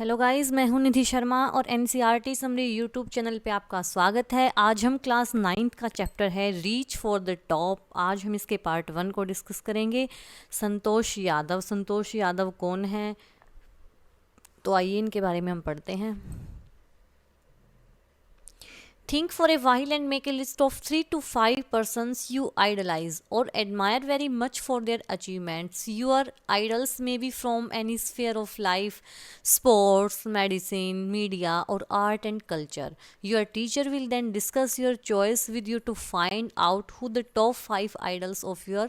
Hello guys, मैं हूं निधि शर्मा और एनसीईआरटी समरी यूट्यूब चैनल पे आपका स्वागत है। आज हम क्लास 9th का चैप्टर है रीच फॉर द टॉप। आज हम इसके पार्ट 1 को डिस्कस करेंगे। संतोष यादव कौन है, तो आइए इनके बारे में हम पढ़ते हैं। Think for a while and make a list of 3 to 5 persons you idolize or admire very much for their achievements. Your idols may be from any sphere of life: sports, medicine, media, or art and culture. Your teacher will then discuss your choice with you to find out who the top 5 idols of your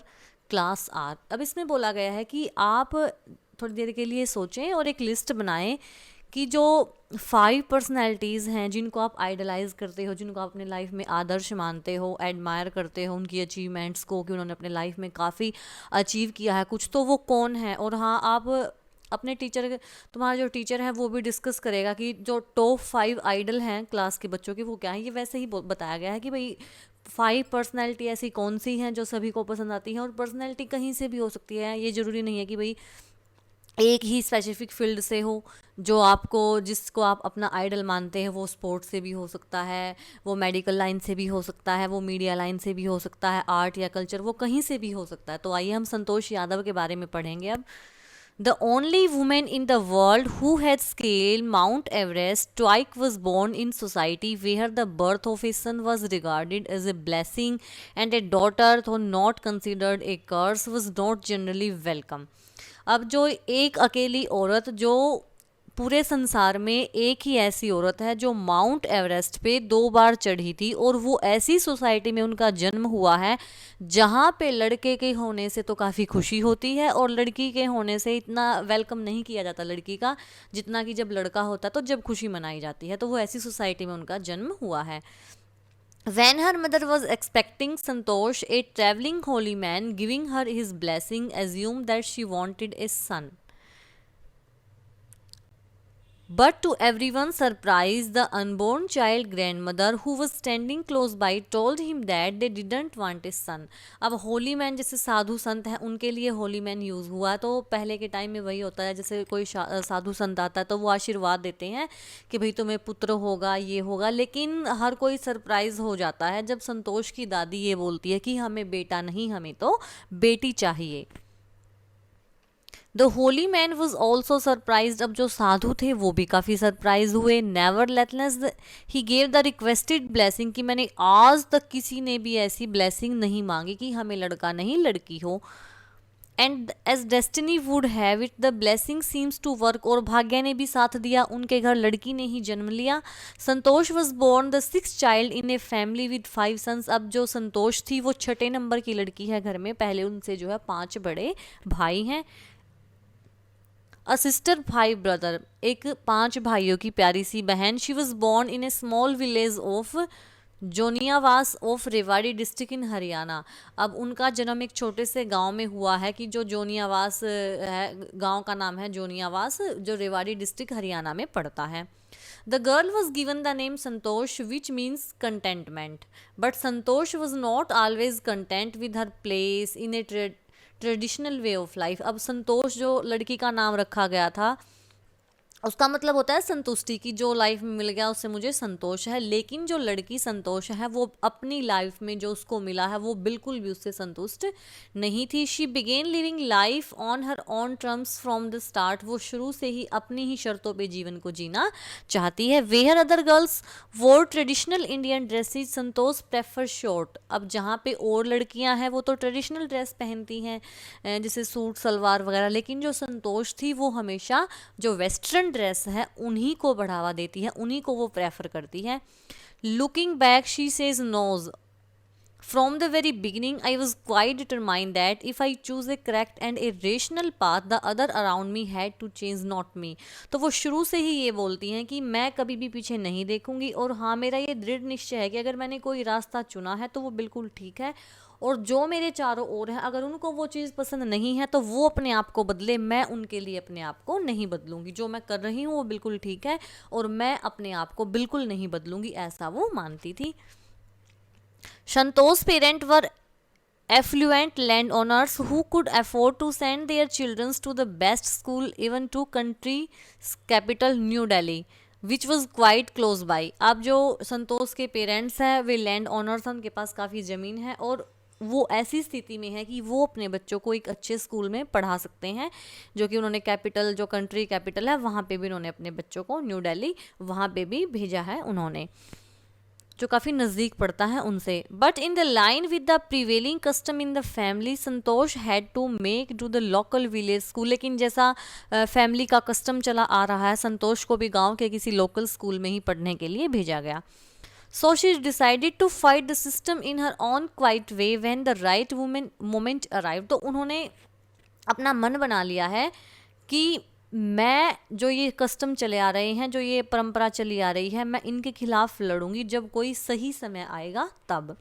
class are. अब इसमें बोला गया है कि आप थोड़ी देर के लिए सोचें और एक लिस्ट बनाएं कि जो 5 पर्सनैलिटीज़ हैं जिनको आप आइडलाइज करते हो, जिनको आप अपने लाइफ में आदर्श मानते हो, एडमायर करते हो उनकी अचीवमेंट्स को कि उन्होंने अपने लाइफ में काफ़ी अचीव किया है कुछ, तो वो कौन है। और हाँ, आप अपने तुम्हारा जो टीचर है वो भी डिस्कस करेगा कि जो टॉप 5 आइडल हैं क्लास के बच्चों के वो क्या है। ये वैसे ही बताया गया है कि भाई 5 पर्सनैलिटी ऐसी कौन सी हैं जो सभी को पसंद आती हैं। और पर्सनैलिटी कहीं से भी हो सकती है, ये ज़रूरी नहीं है कि भाई एक ही स्पेसिफिक फील्ड से हो। जो आपको जिसको आप अपना आइडल मानते हैं वो स्पोर्ट्स से भी हो सकता है, वो मेडिकल लाइन से भी हो सकता है, वो मीडिया लाइन से भी हो सकता है, आर्ट या कल्चर, वो कहीं से भी हो सकता है। तो आइए हम संतोष यादव के बारे में पढ़ेंगे अब। The only woman in the world who had scaled Mount Everest twice was born in society where the birth of a son was regarded as a blessing and a daughter, though not considered a curse, was not generally welcome. अब जो एक अकेली औरत जो पूरे संसार में एक ही ऐसी औरत है जो माउंट एवरेस्ट पे 2 बार चढ़ी थी, और वो ऐसी सोसाइटी में उनका जन्म हुआ है जहाँ पे लड़के के होने से तो काफ़ी खुशी होती है और लड़की के होने से इतना वेलकम नहीं किया जाता लड़की का, जितना कि जब लड़का होता है तो जब खुशी मनाई जाती है। तो वो ऐसी सोसाइटी में उनका जन्म हुआ है। When her mother was expecting Santosh, a traveling holy man giving her his blessing assumed that she wanted a son. But to everyone's surprise, the unborn child grandmother who was standing close by told him that they didn't want a son. अब Holi man जैसे साधु संत हैं उनके लिए Holi man use हुआ। तो पहले के time में वही होता है, जैसे कोई साधु संत आता है तो वो आशीर्वाद देते हैं कि भाई तुम्हें पुत्र होगा, ये होगा। लेकिन हर कोई सरप्राइज हो जाता है जब संतोष की दादी ये बोलती है कि हमें बेटा नहीं, हमें तो बेटी चाहिए। The holy man was also surprise. अब जो साधु थे वो भी काफ़ी सरप्राइज हुए। Nevertheless he gave the requested blessing, कि मैंने आज तक किसी ने भी ऐसी ब्लेसिंग नहीं मांगी कि हमें लड़का नहीं लड़की हो। And as destiny would have it the blessing seems to work, और भाग्य ने भी साथ दिया, उनके घर लड़की ने ही जन्म लिया। Santosh was born the 6th child in a family with 5 sons. अब जो संतोष थी वो 6ठे नंबर की लड़की है घर में, पहले उनसे जो है 5 बड़े भाई हैं। अ सिस्टर 5 ब्रदर, एक 5 भाइयों की प्यारी सी बहन। She was born in a small village of Joniawas of Rewari district in Haryana. अब उनका जन्म एक छोटे से गांव में हुआ है कि जो जोनियावास है, गांव का नाम है जोनियावास, जो रेवाड़ी डिस्ट्रिक्ट हरियाणा में पड़ता है। The girl was given the name Santosh which means contentment, but Santosh was not always content with her place in a traditional way of life. अब संतोष जो लड़की का नाम रखा गया था उसका मतलब होता है संतुष्टि की, जो लाइफ में मिल गया उससे मुझे संतोष है। लेकिन जो लड़की संतोष है वो अपनी लाइफ में जो उसको मिला है वो बिल्कुल भी उससे संतुष्ट नहीं थी। She began living life on her on terms from the start. वो शुरू से ही अपनी ही शर्तों पे जीवन को जीना चाहती है। वेयर अदर गर्ल्स वोर ट्रेडिशनल इंडियन ड्रेसेज, संतोष प्रेफर शॉर्ट। अब जहाँ पे और लड़कियाँ हैं वो तो ट्रेडिशनल ड्रेस पहनती हैं जैसे सूट सलवार वगैरह, लेकिन जो संतोष थी वो हमेशा जो वेस्टर्न ड्रेस है उन्हीं को बढ़ावा देती है, उन्हीं को वो प्रेफर करती है। Looking back she says knows, from the very beginning I was quite determined that if I choose a correct and a rational path the other around me had to change not me. तो वो शुरू से ही ये बोलती हैं कि मैं कभी भी पीछे नहीं देखूंगी, और हाँ मेरा ये दृढ़ निश्चय है कि अगर मैंने कोई रास्ता चुना है तो वो बिल्कुल ठीक है, और जो मेरे चारों ओर है अगर उनको वो चीज़ पसंद नहीं है तो वो अपने आप को बदले, मैं उनके लिए अपने आप को नहीं बदलूंगी। जो मैं कर रही हूँ वो बिल्कुल ठीक है और मैं अपने आप को बिल्कुल नहीं बदलूंगी, ऐसा वो मानती थी। Santosh parent were affluent landowners who could afford to send their children to the best school, even to country's capital New Delhi, which was quite close by. अब जो संतोष के पेरेंट्स हैं वे लैंड ओनर्स हैं, उनके पास काफ़ी ज़मीन है और वो ऐसी स्थिति में है कि वो अपने बच्चों को एक अच्छे स्कूल में पढ़ा सकते हैं, जो कि उन्होंने कैपिटल, जो कंट्री कैपिटल है वहाँ पे भी उन्होंने अपने बच्चों को, न्यू दिल्ली, वहाँ पे भी भेजा है उन्होंने, जो काफ़ी नज़दीक पड़ता है उनसे. But in the line with the prevailing custom in the family, Santosh had to make to the local village school. लेकिन जैसा फैमिली का कस्टम चला आ रहा है, संतोष को भी गांव के किसी लोकल स्कूल में ही पढ़ने के लिए भेजा गया. So she decided to fight the system in her own quiet way when the right moment arrived. तो उन्होंने अपना मन बना लिया है कि मैं, जो ये कस्टम चले आ रहे हैं, जो ये परंपरा चली आ रही है, मैं इनके खिलाफ लड़ूंगी जब कोई सही समय आएगा तब.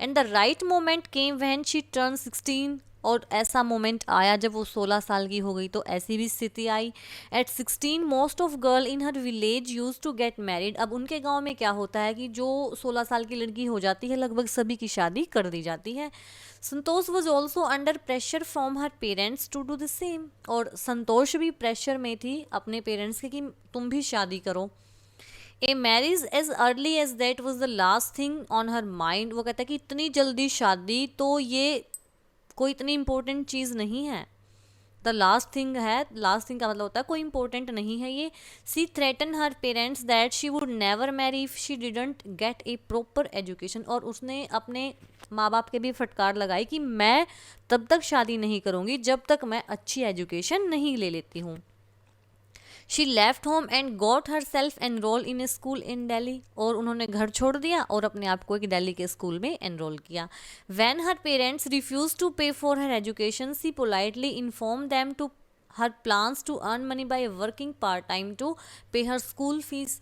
And the right moment came when she turn 16. और ऐसा मोमेंट आया जब वो 16 साल की हो गई, तो ऐसी भी स्थिति आई. At 16 most of girl in her village use to get married. अब उनके गांव में क्या होता है कि जो 16 साल की लड़की हो जाती है, लगभग सभी की शादी कर दी जाती है. Santosh was also under pressure from her parents to do the same. और संतोष भी प्रेशर में थी अपने पेरेंट्स के कि तुम भी शादी करो. A marriage as early as that was the last thing on her mind. वो कहता है कि इतनी जल्दी शादी तो ये कोई इतनी इंपॉर्टेंट चीज़ नहीं है. द लास्ट थिंग है, लास्ट थिंग का मतलब होता है कोई इंपॉर्टेंट नहीं है ये. She threaten her parents that she would never marry if she didn't get a proper education. और उसने अपने माँ बाप के भी फटकार लगाई कि मैं तब तक शादी नहीं करूँगी जब तक मैं अच्छी एजुकेशन नहीं ले लेती हूँ. She left home and got her self enrol in A school इन दिल्ली. और उन्होंने घर छोड़ दिया और अपने आप को एक दिल्ली के स्कूल में एनरोल किया. When her parents refuse to pay for her education, she politely inform them to her plans to earn money by working part time to pay her school fees.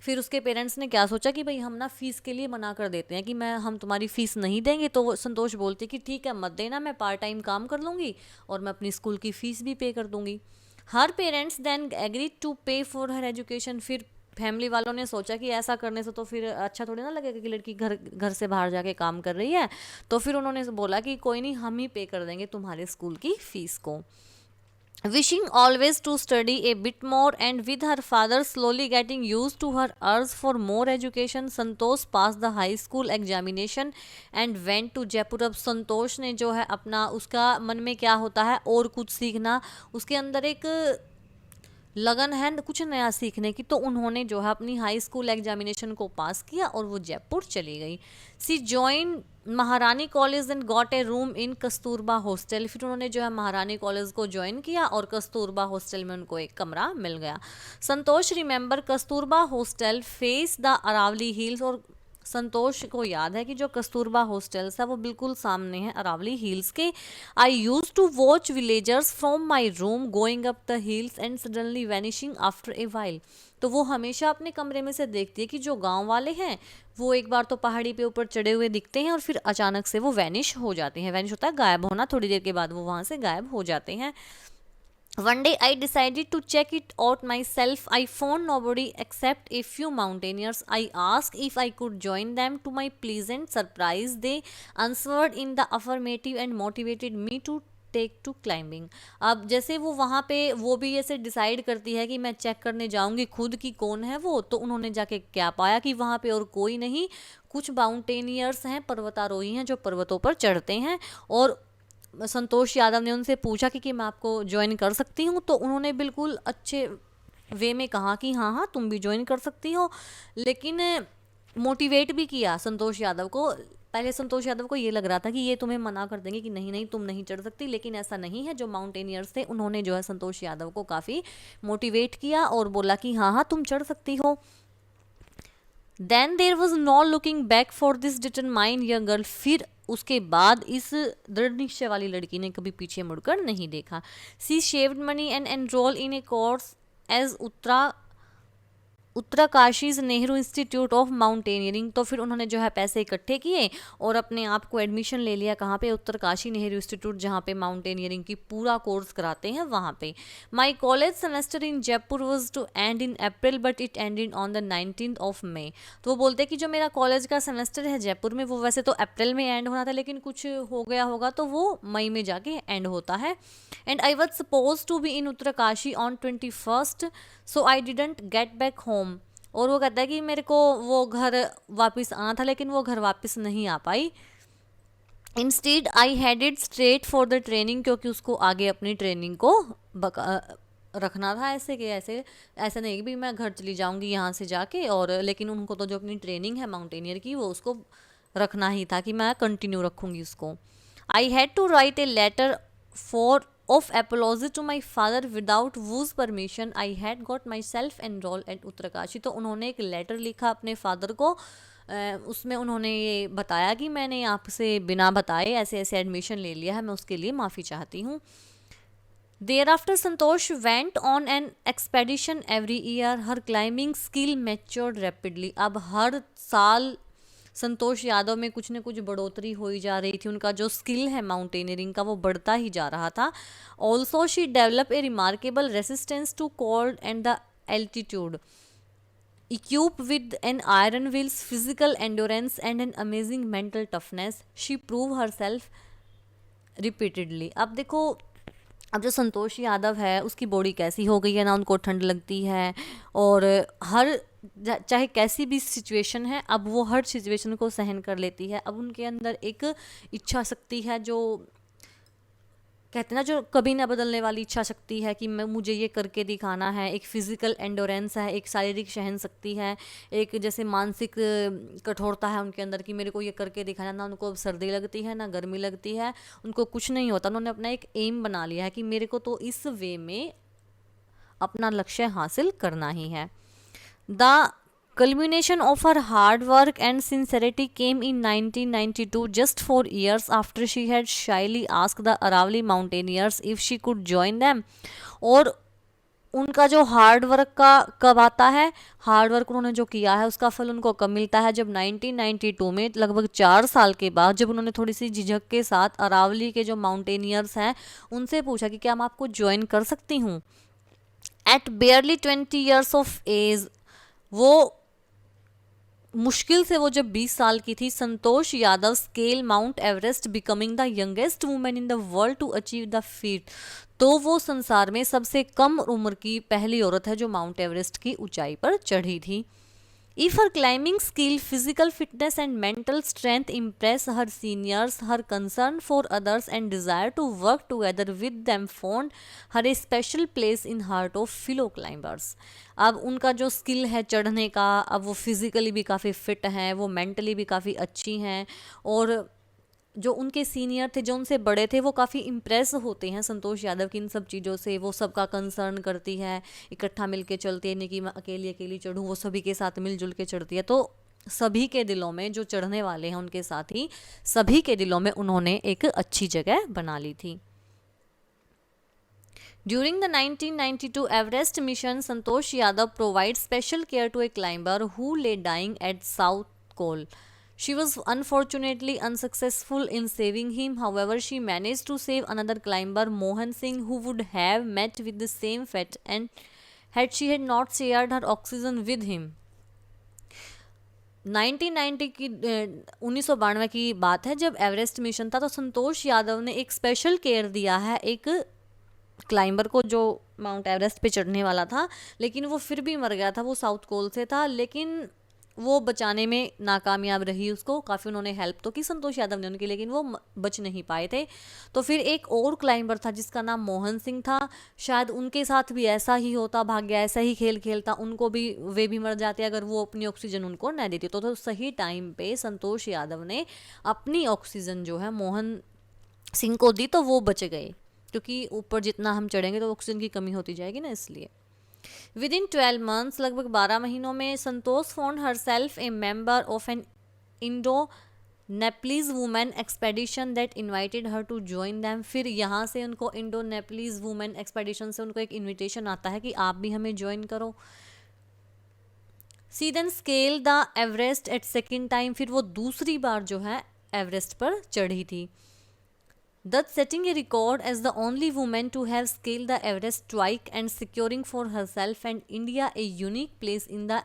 फिर उसके पेरेंट्स ने क्या सोचा कि भाई हम ना फीस के लिए मना कर देते हैं कि हम तुम्हारी फ़ीस नहीं देंगे. तो वो संतोष बोलते कि ठीक है मत देना, मैं पार्ट टाइम काम कर लूँगी और मैं अपनी स्कूल की फ़ीस भी पे कर दूँगी. हर parents then agreed to pay for her education. फिर फैमिली वालों ने सोचा कि ऐसा करने से तो फिर अच्छा थोड़ी ना लगेगा कि लड़की घर से बाहर जाके काम कर रही है. तो फिर उन्होंने बोला कि कोई नहीं, हम ही पे कर देंगे तुम्हारे स्कूल की फ़ीस को. Wishing always to study a bit more and with her father slowly getting used to her urge for more education, Santosh passed the high school examination and went to Jaipur. अब संतोष ने जो है अपना, उसका मन में क्या होता है और कुछ सीखना, उसके अंदर एक लगन है कुछ नया सीखने की. तो उन्होंने जो है अपनी हाई स्कूल एग्जामिनेशन को पास किया और वो जयपुर चली गई. सी जॉइन महारानी college and got a room in Kasturba hostel. फिर उन्होंने जो है महारानी कॉलेज को ज्वाइन किया और कस्तूरबा हॉस्टल में उनको एक कमरा मिल गया. Santosh remember Kasturba hostel face the Aravalli hills. और संतोष को याद है कि जो कस्तूरबा हॉस्टल्स है वो बिल्कुल सामने है अरावली हिल्स के. I use to watch villagers from my room going up the hills and suddenly vanishing after a while. तो वो हमेशा अपने कमरे में से देखती है कि जो गांव वाले हैं वो एक बार तो पहाड़ी पे ऊपर चढ़े हुए दिखते हैं और फिर अचानक से वो वैनिश हो जाते हैं. वैनिश होता है गायब होना, थोड़ी देर के बाद वो वहाँ से गायब हो जाते हैं. One day I decided to check it out myself. I found nobody except a few mountaineers. I asked if I could join them. To my pleasant surprise, they answered in the affirmative and motivated me to take to climbing. अब जैसे वो वहाँ पे वो भी ऐसे decide करती है कि मैं चेक करने जाऊँगी खुद की कौन है वो. तो उन्होंने जाके क्या पाया कि वहाँ पे और कोई नहीं, कुछ माउंटेनियर्स हैं, पर्वतारोही हैं जो पर्वतों पर चढ़ते हैं. और संतोष यादव ने उनसे पूछा कि मैं आपको ज्वाइन कर सकती हूँ. तो उन्होंने बिल्कुल अच्छे वे में कहा कि हाँ हाँ तुम भी ज्वाइन कर सकती हो, लेकिन मोटिवेट भी किया संतोष यादव को. पहले संतोष यादव को ये लग रहा था कि ये तुम्हें मना कर देंगे कि नहीं नहीं तुम नहीं चढ़ सकती, लेकिन ऐसा नहीं है. जो माउंटेनियर्स थे उन्होंने जो है संतोष यादव को काफ़ी मोटिवेट किया और बोला कि हाँ हाँ तुम चढ़ सकती हो. Then there was no looking back for this determined young girl. फिर उसके बाद इस दृढ़ निश्चय वाली लड़की ने कभी पीछे मुड़कर नहीं देखा. She saved money and enrol in a course as Uttara Uttarkashi's Nehru institute of mountaineering. तो फिर उन्होंने जो है पैसे इकट्ठे किए और अपने आप को एडमिशन ले लिया कहाँ पे, उत्तरकाशी नेहरू इंस्टीट्यूट, जहाँ पे माउंटेनियरिंग की पूरा कोर्स कराते हैं वहाँ पे। My college semester in Jaipur was to end in April but it ended on the 19th of May। तो वो बोलते हैं कि जो मेरा कॉलेज का सेमेस्टर है जयपुर में, वो वैसे तो अप्रैल में एंड होना था, लेकिन कुछ हो गया होगा तो वो मई में जाके एंड होता है। And I was suppose to be in Uttarkashi on 21st, so I didn't get back home. और वो कहता है कि मेरे को वो घर वापस आना था, लेकिन वो घर वापस नहीं आ पाई। Instead I headed straight for the training, क्योंकि उसको आगे अपनी ट्रेनिंग को रखना था, ऐसे कि ऐसा नहीं कि भी मैं घर चली जाऊंगी यहाँ से जाके, और लेकिन उनको तो जो अपनी ट्रेनिंग है माउंटेनियर की वो उसको रखना ही था कि मैं कंटिन्यू रखूँगी उसको। I had to write a letter for of apology to my father without whose permission I had got myself enrolled at Uttarkashi. तो उन्होंने एक लेटर लिखा अपने फादर को, उसमें उन्होंने ये बताया कि मैंने आपसे बिना बताए ऐसे ऐसे एडमिशन ले लिया है, मैं उसके लिए माफ़ी चाहती हूँ। Thereafter Santosh went on an expedition every year. Her climbing skill matured rapidly। अब हर साल संतोष यादव में कुछ न कुछ बढ़ोतरी हो ही जा रही थी, उनका जो स्किल है माउंटेनियरिंग का वो बढ़ता ही जा रहा था। Also she develop a remarkable resistance to cold and the altitude, equipped with an iron will's physical endurance and an amazing mental toughness, she proved herself repeatedly। अब देखो, अब जो संतोष यादव है उसकी बॉडी कैसी हो गई है ना, उनको ठंड लगती है और हर चाहे कैसी भी सिचुएशन है, अब वो हर सिचुएशन को सहन कर लेती है। अब उनके अंदर एक इच्छा शक्ति है, जो कहते हैं ना, जो कभी ना बदलने वाली इच्छा शक्ति है कि मुझे ये करके दिखाना है। एक फिजिकल एंडोरेंस है, एक शारीरिक सहन शक्ति है, एक जैसे मानसिक कठोरता है उनके अंदर कि मेरे को ये करके दिखाना। ना उनको सर्दी लगती है ना गर्मी लगती है, उनको कुछ नहीं होता। उन्होंने अपना एक एम बना लिया है कि मेरे को तो इस वे में अपना लक्ष्य हासिल करना ही है। The culmination of her hard work and sincerity came in 1992, just 4 years after she had shyly asked the Aravalli mountaineers if she could join them। और उनका जो हार्ड वर्क का कब आता है, हार्ड वर्क उन्होंने जो किया है उसका फल उनको कब मिलता है, जब 1992 में लगभग 4 साल के बाद, जब उन्होंने थोड़ी सी झिझक के साथ अरावली के जो माउंटेनियर्स हैं उनसे पूछा कि क्या मैं आपको ज्वाइन कर सकती हूँ। At barely 20 years of age, वो मुश्किल से वो जब 20 साल की थी, Santosh Yadav scale Mount Everest, becoming the youngest women in the world to achieve the feat. तो वो संसार में सबसे कम उम्र की पहली औरत है जो माउंट एवरेस्ट की ऊंचाई पर चढ़ी थी। If her climbing skill, physical fitness and mental strength impress her seniors, her concern for others and desire to work together with them found her a special place in heart of fellow climbers। अब उनका जो skill है चढ़ने का, अब वो physically भी काफ़ी फिट हैं, वो मेंटली भी काफ़ी अच्छी हैं, और जो उनके सीनियर थे, जो उनसे बड़े थे, वो काफ़ी इम्प्रेस होते हैं संतोष यादव की इन सब चीज़ों से। वो सबका कंसर्न करती है, इकट्ठा मिलके चलती है, नहीं कि मैं अकेली अकेली चढ़ूँ, वो सभी के साथ मिलजुल के चढ़ती है। तो सभी के दिलों में, जो चढ़ने वाले हैं उनके साथ ही सभी के दिलों में उन्होंने एक अच्छी जगह बना ली थी। During the 1992 Everest mission, Santosh Yadav provides special care to a climber who lay dying at South Col। She was unfortunately unsuccessful in saving him. However, she managed to save another climber, Mohan Singh, who would have met with the same fate and had she had not shared her oxygen with him। 1990 की 1992 की बात है, जब Everest mission था, तो संतोष यादव ने एक special care दिया है एक क्लाइंबर को जो माउंट एवरेस्ट पे चढ़ने वाला था, लेकिन वो फिर भी मर गया था। वो साउथ कोल से था, लेकिन वो बचाने में नाकामयाब रही। उसको काफ़ी उन्होंने हेल्प तो की संतोष यादव ने उनकी, लेकिन वो बच नहीं पाए थे। तो फिर एक और क्लाइंबर था जिसका नाम मोहन सिंह था, शायद उनके साथ भी ऐसा ही होता, भाग्य ऐसा ही खेल खेलता, उनको भी वे भी मर जाते अगर वो अपनी ऑक्सीजन उनको न देती। तो सही टाइम पे संतोष यादव ने अपनी ऑक्सीजन जो है मोहन सिंह को दी, तो वो बच गए, क्योंकि ऊपर जितना हम चढ़ेंगे तो ऑक्सीजन की कमी होती जाएगी ना, इसलिए। Within 12 months, लगभग 12 महीनों में, संतोष found herself a member of an Indo-Nepalese women expedition that invited her to join them। फिर यहाँ से उनको Indo-Nepalese women expedition से उनको एक इन्विटेशन आता है कि आप भी हमें ज्वाइन करो। She then scale the Everest at second time, फिर वो दूसरी बार जो है एवरेस्ट पर चढ़ी थी, thus setting a record as the only woman to have scaled the Everest twice and securing for herself and India a unique place in the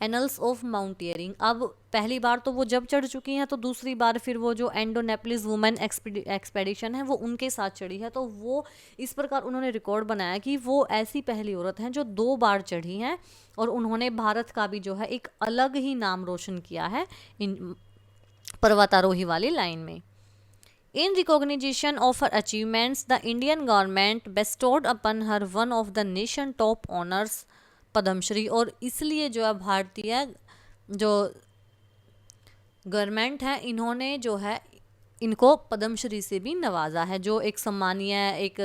annals of mountaineering. अब पहली बार तो वो जब चढ़ चुकी हैं, तो दूसरी बार फिर वो जो एंडोनेपलिस वुमेन एक्सपेडिशन है वो उनके साथ चढ़ी है, तो वो इस प्रकार उन्होंने रिकॉर्ड बनाया कि वो ऐसी पहली औरत हैं जो 2 बार चढ़ी हैं, और उन्होंने भारत का भी जो है एक अलग ही नाम रोशन किया है इन पर्वतारोही वाली लाइन में। In recognition of her achievements, the Indian government bestowed upon her one of the nation top honors, Padma Shri. और इसलिए जो है भारतीय जो गवर्नमेंट है इन्होंने जो है इनको पद्म श्री से भी नवाजा है, जो एक सम्मानीय एक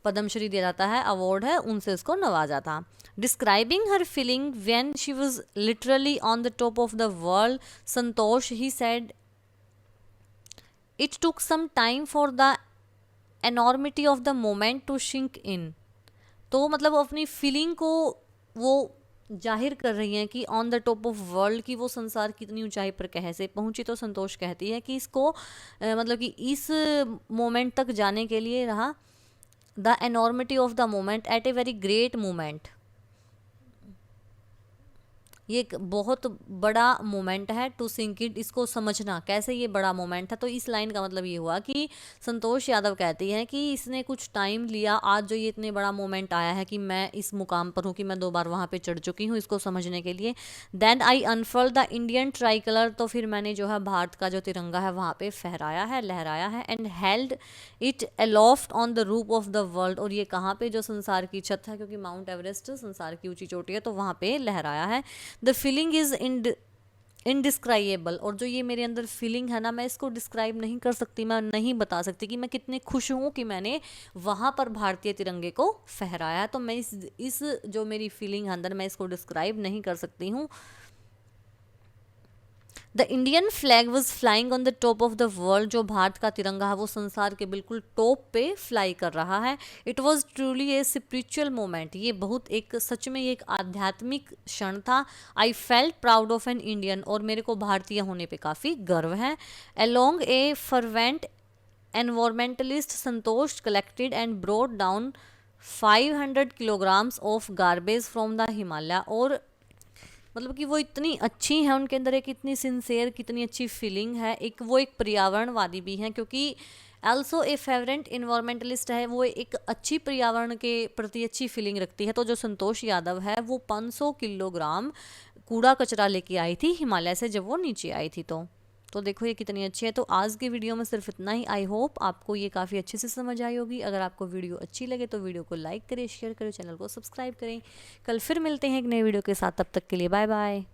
पद्म श्री दिया जाता है, अवार्ड है, उनसे उसको नवाजा था। Describing her feeling when she was literally on the top of the world, Santosh he said, It took some time for the enormity of the moment to sink in। तो मतलब अपनी फीलिंग को वो जाहिर कर रही हैं कि on the top of world की वो संसार कितनी ऊंचाई पर कैसे पहुंची। तो संतोष कहती है कि इसको मतलब कि इस मोमेंट तक जाने के लिए रहा the enormity of the moment at a very great moment. ये एक बहुत बड़ा मोमेंट है, टू सिंक इट, इसको समझना कैसे ये बड़ा मोमेंट है। तो इस लाइन का मतलब ये हुआ कि संतोष यादव कहती हैं कि इसने कुछ टाइम लिया, आज जो ये इतने बड़ा मोमेंट आया है कि मैं इस मुकाम पर हूँ कि मैं 2 बार वहाँ पे चढ़ चुकी हूँ, इसको समझने के लिए। Then I unfurl the Indian tricolour, तो फिर मैंने जो है भारत का जो तिरंगा है वहाँ पे फहराया है, लहराया है, and held it aloft on the roof of the world. और ये कहाँ पे, जो संसार की छत है, क्योंकि माउंट एवरेस्ट संसार की ऊंची चोटी है, तो वहाँ पे लहराया है। द फीलिंग इज इनडिस्क्राइबल, और जो ये मेरे अंदर फीलिंग है ना, मैं इसको डिस्क्राइब नहीं कर सकती, मैं नहीं बता सकती कि मैं कितने खुश हूँ कि मैंने वहाँ पर भारतीय तिरंगे को फहराया। तो मैं इस जो मेरी फीलिंग है अंदर, मैं इसको डिस्क्राइब नहीं कर सकती हूँ। The Indian flag was flying on the top of the world, जो भारत का तिरंगा है वो संसार के बिल्कुल टॉप पे फ्लाई कर रहा है। It was truly a spiritual moment, ये बहुत एक सच में ये एक आध्यात्मिक क्षण था। I felt proud of an Indian, और मेरे को भारतीय होने पे काफ़ी गर्व है। Along A fervent environmentalist Santosh collected and brought down 500 kilograms of garbage from the Himalaya. और मतलब कि वो इतनी अच्छी हैं, उनके अंदर एक इतनी सिंसेयर, कितनी अच्छी फीलिंग है, एक वो एक पर्यावरणवादी भी हैं, क्योंकि ऑल्सो ए फेवरेट इन्वायरमेंटलिस्ट है, वो एक अच्छी पर्यावरण के प्रति अच्छी फीलिंग रखती है। तो जो संतोष यादव है वो 500 किलोग्राम कूड़ा कचरा लेके आई थी हिमालय से जब वो नीचे आई थी। तो देखो ये कितनी अच्छी है। तो आज के वीडियो में सिर्फ इतना ही। आई होप आपको ये काफ़ी अच्छे से समझ आई होगी। अगर आपको वीडियो अच्छी लगे तो वीडियो को लाइक करें, शेयर करें, चैनल को सब्सक्राइब करें। कल फिर मिलते हैं एक नए वीडियो के साथ, तब तक के लिए बाय बाय।